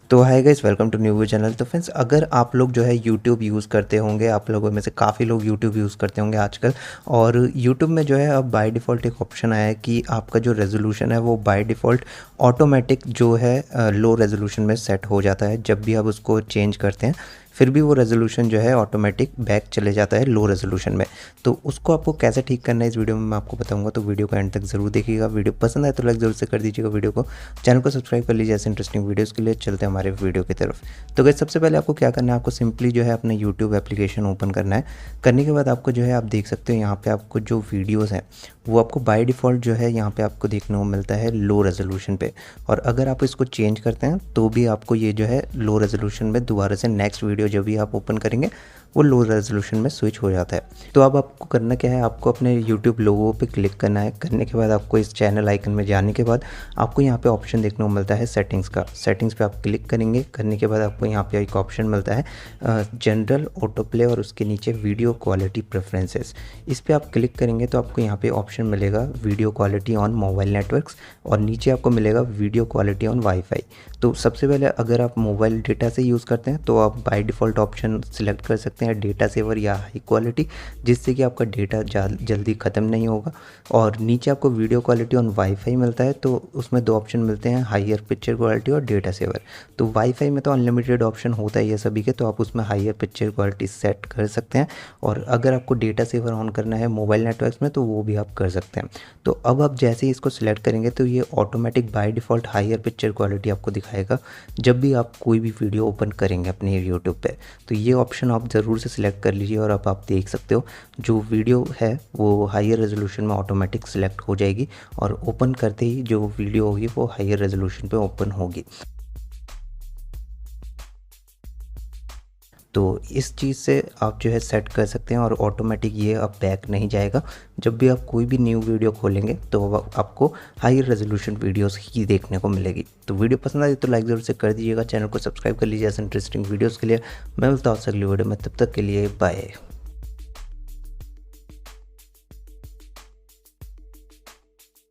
तो hi guys, welcome to new channel. तो friends, अगर आप लोग जो है यूट्यूब यूज़ करते होंगे, आप लोगों में से काफ़ी लोग यूट्यूब यूज़ करते होंगे आजकल। और यूट्यूब में जो है अब बाय डिफ़ॉल्ट एक ऑप्शन आया है कि आपका जो रेजोल्यूशन है वो बाय डिफ़ॉल्ट ऑटोमेटिक जो है लो रेजोल्यूशन में सेट हो जाता है। जब भी आप उसको चेंज करते हैं फिर भी वो रेजोल्यूशन जो है ऑटोमेटिक बैक चले जाता है लो रेजोल्यूशन में। तो उसको आपको कैसे ठीक करना है इस वीडियो में मैं आपको बताऊंगा, तो वीडियो को एंड तक ज़रूर देखिएगा। वीडियो पसंद आए तो लाइक ज़रूर से कर दीजिएगा वीडियो को, चैनल को सब्सक्राइब कर लीजिए ऐसे इंटरेस्टिंग वीडियोज़ के लिए। चलते हैं हमारे वीडियो की तरफ। तो गाइस, सबसे पहले आपको क्या करना है, आपको सिंपली जो है अपना यूट्यूब एप्लीकेशन ओपन करना है। करने के बाद आपको जो है आप देख सकते हो यहाँ पे आपको जो वीडियोज़ हैं वो आपको बाय डिफ़ॉल्ट जो है यहाँ पे आपको देखने को मिलता है लो रेजोल्यूशन पे। और अगर आप इसको चेंज करते हैं तो भी आपको ये जो है लो रेजोल्यूशन में दोबारा से नेक्स्ट वीडियो जब भी आप ओपन करेंगे वो लो रेजोल्यूशन में स्विच हो जाता है। तो अब आपको करना क्या है, आपको अपने यूट्यूब लोगो पे क्लिक करना है। करने के बाद आपको इस चैनल आइकन में जाने के बाद आपको यहाँ पे ऑप्शन देखने को मिलता है सेटिंग्स का। सेटिंग्स पे आप क्लिक करेंगे। करने के बाद आपको यहाँ पे एक ऑप्शन मिलता है जनरल ऑटो प्ले, और उसके नीचे वीडियो क्वालिटी प्रेफरेंसेस। इस पर आप क्लिक करेंगे तो आपको यहाँ पे ऑप्शन मिलेगा video quality on mobile networks, और नीचे आपको मिलेगा वीडियो क्वालिटी ऑन वाईफाई। तो सबसे पहले अगर आप मोबाइल डेटा से यूज़ करते हैं तो आप बाय डिफ़ॉल्ट ऑप्शन सिलेक्ट कर सकते हैं डेटा सेवर या हाई क्वालिटी, जिससे कि आपका डेटा जल्दी ख़त्म नहीं होगा। और नीचे आपको वीडियो क्वालिटी ऑन वाईफाई मिलता है, तो उसमें दो ऑप्शन मिलते हैं, हाईयर पिक्चर क्वालिटी और डेटा सेवर। तो वाईफाई में तो अनलिमिटेड ऑप्शन होता ही है सभी के, तो आप उसमें हाईयर पिक्चर क्वालिटी सेट कर सकते हैं। और अगर आपको डेटा सेवर ऑन करना है मोबाइल नेटवर्क्स में तो वो भी आप कर सकते हैं। तो अब आप जैसे ही इसको सिलेक्ट करेंगे तो ये automatic by default higher picture quality आपको दिखाएगा जब भी आप कोई भी वीडियो ओपन करेंगे अपने यूट्यूब पे। तो ये ऑप्शन आप ज़रूर से सिलेक्ट कर लीजिए, और अब आप देख सकते हो जो वीडियो है वो हाईयर रेजोल्यूशन में ऑटोमेटिक सिलेक्ट हो जाएगी, और ओपन करते ही जो वीडियो होगी वो हाईयर रेजोल्यूशन पे ओपन होगी। तो इस चीज़ से आप जो है सेट कर सकते हैं, और ऑटोमेटिक ये अब बैक नहीं जाएगा। जब भी आप कोई भी न्यू वीडियो खोलेंगे तो आपको हाई रेजोल्यूशन वीडियोस ही देखने को मिलेगी। तो वीडियो पसंद आई तो लाइक ज़रूर से कर दीजिएगा, चैनल को सब्सक्राइब कर लीजिए ऐसे इंटरेस्टिंग वीडियोस के लिए। मैं मिलता हूँ अगली वीडियो में, तब तक के लिए बाय।